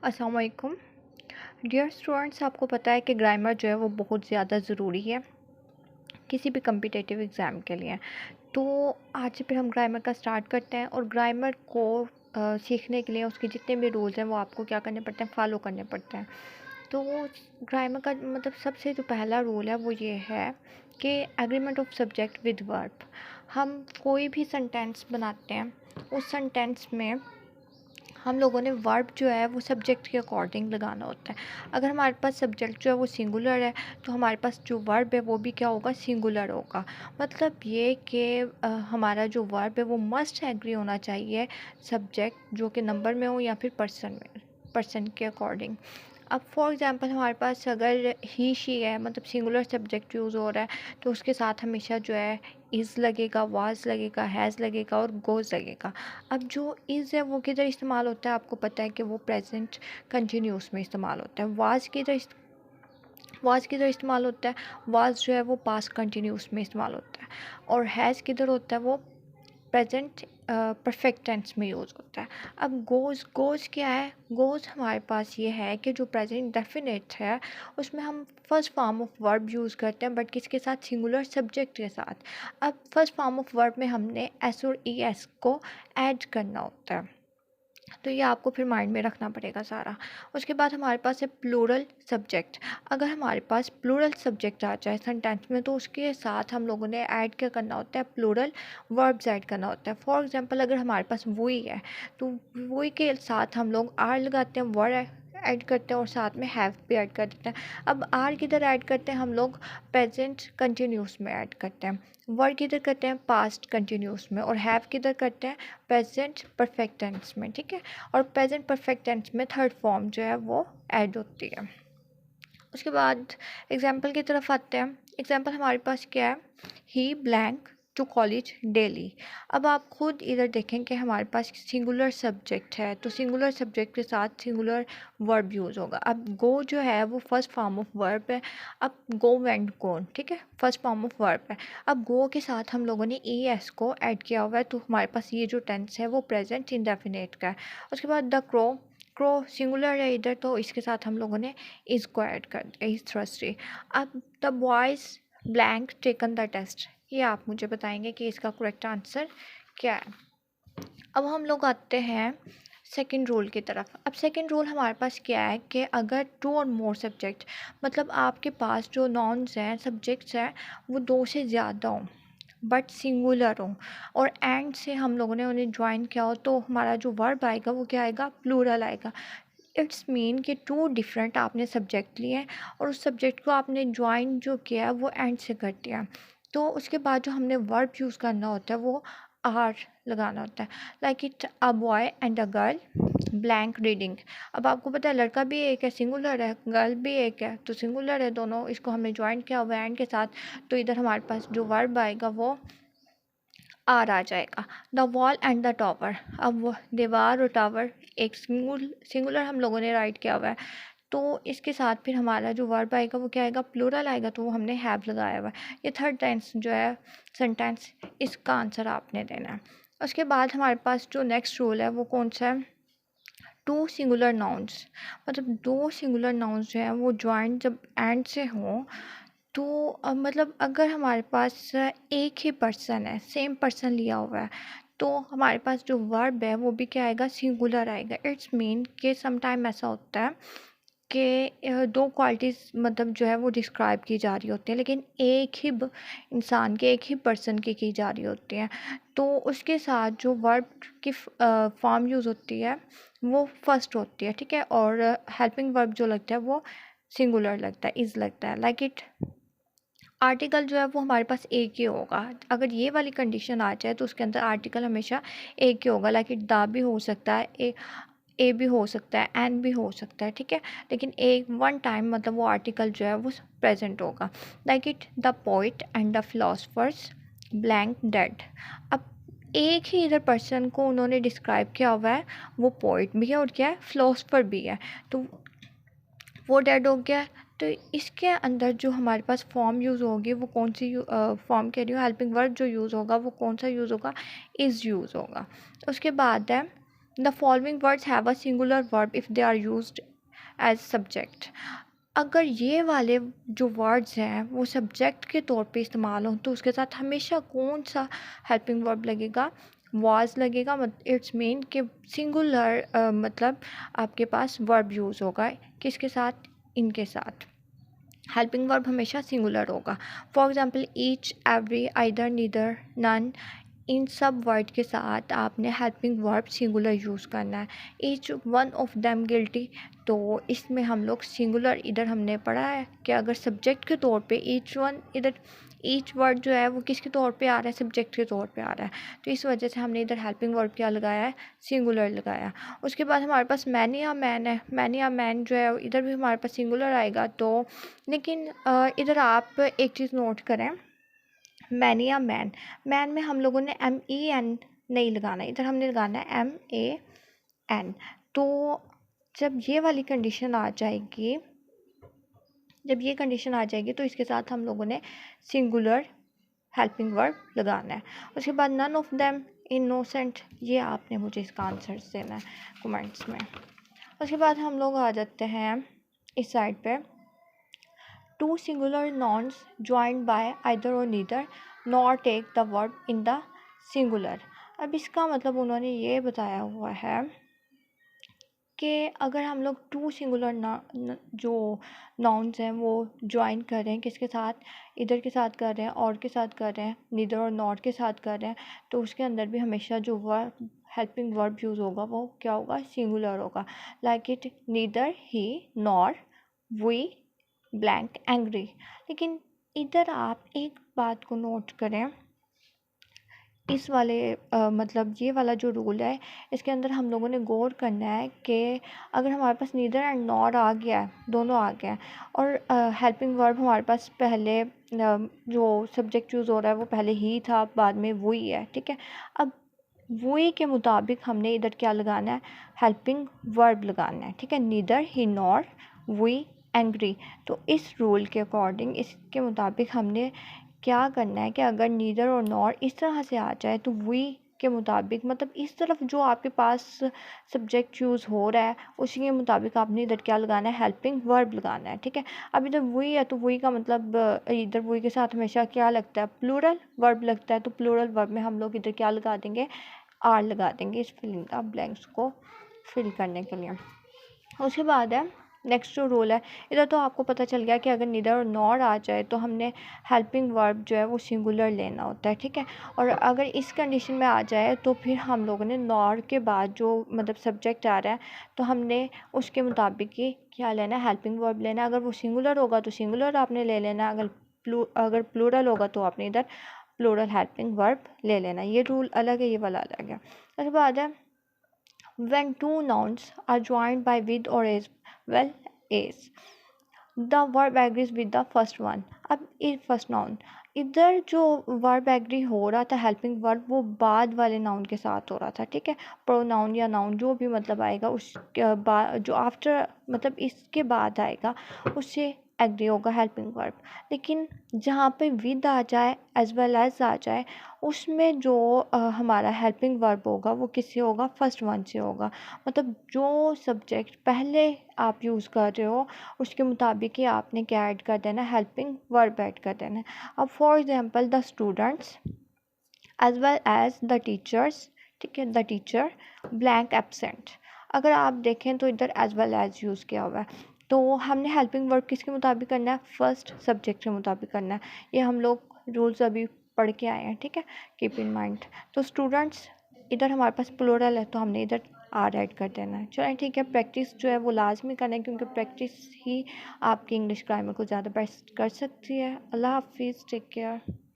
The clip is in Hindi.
अस्सलाम वालेकुम डियर स्टूडेंट्स। आपको पता है कि ग्रामर जो है वो बहुत ज़्यादा ज़रूरी है किसी भी कम्पिटिटिव एग्ज़ाम के लिए। तो आज से फिर हम ग्रामर का स्टार्ट करते हैं और ग्रामर को सीखने के लिए उसके जितने भी रूल्स हैं वो आपको क्या करने पड़ते हैं, फॉलो करने पड़ते हैं। तो ग्रामर का मतलब सबसे जो पहला रूल है वो ये है कि agreement of subject with verb. हम कोई भी सेंटेंस बनाते हैं, उस सेंटेंस में हम लोगों ने वर्ब जो है वो सब्जेक्ट के अकॉर्डिंग लगाना होता है। अगर हमारे पास सब्जेक्ट जो है वो सिंगुलर है तो हमारे पास जो वर्ब है वो भी क्या होगा, सिंगुलर होगा। मतलब ये कि हमारा जो वर्ब है वो मस्ट एग्री होना चाहिए सब्जेक्ट जो कि नंबर में हो या फिर पर्सन के अकॉर्डिंग। अब फॉर एग्ज़ाम्पल हमारे पास अगर ही शी है, मतलब सिंगुलर सब्जेक्ट यूज़ हो रहा है, तो उसके साथ हमेशा जो है इज़ लगेगा, वाज लगेगा, हैज़ लगेगा और गोज़ लगेगा। अब जो इज़ है वो किधर इस्तेमाल होता है, आपको पता है कि वो प्रेजेंट कंटिन्यूस में इस्तेमाल होता है। वाज किधर इस्तेमाल होता है, वाज जो है वो पास्ट कंटिन्यूस में इस्तेमाल होता है। और हैज़ किधर होता है, वो प्रेजेंट परफेक्ट टेंस में यूज़ होता है। अब गोज़ क्या है, गोज़ हमारे पास ये है कि जो प्रेजेंट डेफिनेट है उसमें हम first form of verb use करते हैं, बट किसके साथ, सिंगुलर सब्जेक्ट के साथ। अब फर्स्ट फॉर्म ऑफ वर्ब में हमने एस और ई एस को ऐड करना होता है, तो ये आपको फिर माइंड में रखना पड़ेगा सारा। उसके बाद हमारे पास है प्लूरल सब्जेक्ट। अगर हमारे पास प्लूरल सब्जेक्ट आ जाए सेंटेंस में तो उसके साथ हम लोगों ने ऐड क्या करना होता है, प्लूरल वर्ब्स ऐड करना होता है। फॉर एग्जांपल अगर हमारे पास वुई है तो वुई के साथ हम लोग आर लगाते हैं, वर्ड ऐड करते हैं और साथ में हैव भी ऐड कर देते हैं। अब आर किधर ऐड करते हैं हम लोग, प्रेजेंट कंटिन्यूस में ऐड करते हैं। वर्ड किधर करते हैं, पास्ट कंटिन्यूस में। और हैव किधर करते हैं, प्रेजेंट परफेक्ट टेंस में। ठीक है, और प्रेजेंट परफेक्ट टेंस में थर्ड फॉर्म जो है वो ऐड होती है। उसके बाद एग्जाम्पल की तरफ आते हैं। एग्जाम्पल हमारे पास क्या है, ही ब्लैंक टू कॉलेज डेली। अब आप खुद इधर देखें कि हमारे पास सिंगुलर सब्जेक्ट है तो सिंगुलर सब्जेक्ट के साथ सिंगुलर वर्ब यूज़ होगा। अब गो जो है वो फर्स्ट फॉर्म ऑफ वर्ब है। अब गो वेंट गोन, ठीक है, फर्स्ट फॉर्म ऑफ वर्ब है। अब गो के साथ हम लोगों ने ई एस को ऐड किया हुआ है तो हमारे पास ये जो टेंस है वो प्रेजेंट इंडेफिनिट का है। उसके बाद द क्रो, क्रो सिंगुलर है इधर तो इसके साथ हम लोगों ने इज को ऐड कर दिया, इज थ्रस्टी। अब the boys blank taken the test, ये आप मुझे बताएंगे कि इसका करेक्ट आंसर क्या है। अब हम लोग आते हैं सेकंड रूल की तरफ। अब सेकंड रूल हमारे पास क्या है कि अगर टू और मोर सब्जेक्ट, मतलब आपके पास जो नाउन्स हैं, सब्जेक्ट्स हैं, वो दो से ज़्यादा हों बट सिंगुलर हो और एंड से हम लोगों ने उन्हें ज्वाइन किया हो तो हमारा जो वर्ब आएगा वो क्या आएगा, प्लूरल आएगा। इट्स मीन कि टू डिफरेंट आपने सब्जेक्ट लिए और उस सब्जेक्ट को आपने ज्वाइन जो किया है वो एंड से कर दिया। तो उसके बाद जो हमने वर्ब यूज़ करना होता है वो आर लगाना होता है। Like it a boy and a girl blank reading. अब आपको पता है लड़का भी एक है, सिंगुलर है, गर्ल भी एक है तो सिंगुलर है दोनों, इसको हमने ज्वाइन किया हुआ है एंड के साथ। तो इधर हमारे पास जो वर्ब आएगा वो आर आ जाएगा। The wall and the tower, अब दीवार और टावर एक सिंगुलर हम लोगों ने राइट किया हुआ है तो इसके साथ फिर हमारा जो वर्ब आएगा वो क्या आएगा, प्लूरल आएगा तो वो हमने हैव लगाया हुआ है। ये थर्ड टेंस जो है सेंटेंस, इसका आंसर आपने देना है। उसके बाद हमारे पास जो नेक्स्ट रूल है वो कौन सा है, टू सिंगुलर नाउन्स। मतलब दो सिंगुलर नाउन्स जो हैं वो ज्वाइंट जब एंड से हों तो मतलब अगर हमारे पास एक ही पर्सन है, सेम पर्सन लिया हुआ है, तो हमारे पास जो वर्ब है वो भी क्या आएगा, सिंगुलर आएगा। इट्स मीन कि समटाइम ऐसा होता है कि दो क्वालिटीज़ मतलब जो है वो डिस्क्राइब की जा रही होती हैं लेकिन एक ही इंसान के, एक ही पर्सन की जा रही होती हैं तो उसके साथ जो वर्ब की फॉर्म यूज़ होती है वो फर्स्ट होती है। ठीक है, और हेल्पिंग वर्ब जो लगता है वो सिंगुलर लगता है, इज़ लगता है। लाइक इट आर्टिकल जो है वो हमारे पास एक ही होगा। अगर ये वाली कंडीशन आ जाए तो उसके अंदर आर्टिकल हमेशा एक ही होगा। लाइक इट द भी हो सकता है, ए भी हो सकता है, एन भी हो सकता है। ठीक है, लेकिन एक वन टाइम मतलब वो आर्टिकल जो है वो प्रेजेंट होगा। Like it the poet and the philosophers blank dead. अब एक ही इधर पर्सन को उन्होंने डिस्क्राइब किया हुआ है, वो पोइट भी है और क्या है, फिलोसफर भी है, तो वो डेड हो गया। तो इसके अंदर जो हमारे पास फॉर्म यूज़ होगी वो कौन सी फॉर्म कह रही हूँ, हेल्पिंग वर्ब जो यूज़ होगा वो कौन सा यूज़ होगा, इज़ यूज़ होगा। उसके बाद है the following words have a singular verb if they are used as subject. अगर ये वाले जो वर्ड्स हैं वो सब्जेक्ट के तौर पे इस्तेमाल हों तो उसके साथ हमेशा कौन सा हेल्पिंग वर्ब लगेगा? वाज लगेगा। इट्स मीन कि सिंगुलर मतलब आपके पास वर्ब यूज़ होगा किसके साथ? इनके साथ। हेल्पिंग वर्ब हमेशा सिंगुलर होगा। For example each, every, either, neither, none, इन सब वर्ड के साथ आपने हेल्पिंग वर्ब सिंगुलर यूज़ करना है। Each one of them guilty, तो इसमें हम लोग सिंगुलर इधर हमने पढ़ा है कि अगर सब्जेक्ट के तौर पे ईच वन, इधर ईच वर्ड जो है वो किसके तौर पे आ रहा है? सब्जेक्ट के तौर पे आ रहा है। तो इस वजह से हमने इधर हेल्पिंग वर्ब क्या लगाया है? सिंगुलर लगाया। उसके बाद हमारे पास मैनी या मैन है। मैनी या मैन जो है इधर भी हमारे पास सिंगुलर आएगा। तो लेकिन इधर आप एक चीज़ नोट करें, मैनी या मैन, मैन में हम लोगों ने MEN नहीं लगाना, इधर हमने लगाना है MAN। तो जब ये वाली कंडीशन आ जाएगी, जब ये कंडीशन आ जाएगी तो इसके साथ हम लोगों ने सिंगुलर हेल्पिंग वर्ब लगाना है। उसके बाद नन ऑफ देम, इनोसेंट, ये आपने मुझे इसका आंसर देना है कमेंट्स में। उसके बाद हम लोग आ जाते हैं इस साइड पे, two singular nouns joined by either और neither nor take the verb in the singular. अब इसका मतलब उन्होंने ये बताया हुआ है कि अगर हम लोग टू सिंगुलर जो नाउन्स हैं वो ज्वाइन कर रहे हैं किसके साथ? इधर के साथ कर रहे हैं, और के साथ कर रहे हैं, नीदर और नॉट के साथ कर रहे हैं, तो उसके अंदर भी हमेशा जो वर्ब हेल्पिंग वर्ब यूज़ होगा वो क्या होगा? सिंगुलर होगा। Like it, neither he nor we blank angry. लेकिन इधर आप एक बात को नोट करें, इस वाले मतलब ये वाला जो रूल है इसके अंदर हम लोगों ने गौर करना है कि अगर हमारे पास नीदर एंड नॉर आ गया है, दोनों आ गया है, और हेल्पिंग वर्ब हमारे पास पहले जो सब्जेक्ट यूज़ हो रहा है वो पहले ही था, बाद में वही है, ठीक है। अब वही के मुताबिक हमने इधर क्या लगाना है? हेल्पिंग वर्ब लगाना है, ठीक है। Neither he nor we angry. तो इस रूल के अकॉर्डिंग, इसके मुताबिक हमने क्या करना है कि अगर नीदर और नॉर इस तरह से आ जाए तो वी के मुताबिक, मतलब इस तरफ जो आपके पास सब्जेक्ट यूज़ हो रहा है उसी के मुताबिक आपने इधर क्या लगाना है? हेल्पिंग वर्ब लगाना है, ठीक है। अब इधर वी है तो वी का मतलब इधर वी के साथ हमेशा क्या लगता है? प्लूरल वर्ब लगता है। तो प्लूरल वर्ब में हम लोग इधर क्या लगा देंगे? आर लगा देंगे इस फिलिंग का ब्लैंक्स को फिल करने के लिए। उसके बाद है नेक्स्ट जो रूल है, इधर तो आपको पता चल गया कि अगर नीदर और नॉर आ जाए तो हमने हेल्पिंग वर्ब जो है वो सिंगुलर लेना होता है, ठीक है। और अगर इस कंडीशन में आ जाए तो फिर हम लोगों ने नॉर के बाद जो मतलब सब्जेक्ट आ रहा है तो हमने उसके मुताबिक ही क्या लेना है? हेल्पिंग वर्ब लेना है। अगर वो सिंगुलर होगा तो सिंगुलर आपने ले लेना है, अगर प्लूरल होगा तो आपने इधर प्लूरल हेल्पिंग वर्ब ले लेना। ये रूल अलग है, ये वाला अलग है। उसके बाद है when two nouns are joined by with or as well as the verb agrees with the first one। अब ये फर्स्ट नाउन, इधर जो वर्ब एग्री हो रहा था हेल्पिंग वर्ब वो बाद वाले नाउन के साथ हो रहा था, ठीक है। प्रोनाउन या नाउन जो भी मतलब आएगा उस बाद जो आफ्टर मतलब इसके बाद आएगा उससे एग्री होगा हेल्पिंग वर्ब। लेकिन जहाँ पे विद आ जाए एज वेल एज आ जाए उसमें जो हमारा हेल्पिंग वर्ब होगा वो किससे होगा? फर्स्ट वन से होगा। मतलब जो सब्जेक्ट पहले आप यूज़ कर रहे हो उसके मुताबिक ही आपने क्या ऐड कर देना? हेल्पिंग वर्ब ऐड कर देना है। अब for example the students as well as the teachers, ठीक है, द टीचर ब्लैंक एब्सेंट। अगर आप देखें तो इधर एज वेल एज यूज़ किया हुआ है। तो हमने हेल्पिंग वर्ब किसके मुताबिक करना है? फर्स्ट सब्जेक्ट के मुताबिक करना है। ये हम लोग रूल्स अभी पढ़ के आए हैं, ठीक है, कीप इन माइंड। तो स्टूडेंट्स इधर हमारे पास प्लूरल है तो हमने इधर आर ऐड कर देना है। चलें ठीक है, प्रैक्टिस जो है वो लाजमी करना है क्योंकि प्रैक्टिस ही आपकी इंग्लिश ग्रामर को ज़्यादा बेस्ट कर सकती है। अल्लाह हाफिज़, टेक केयर।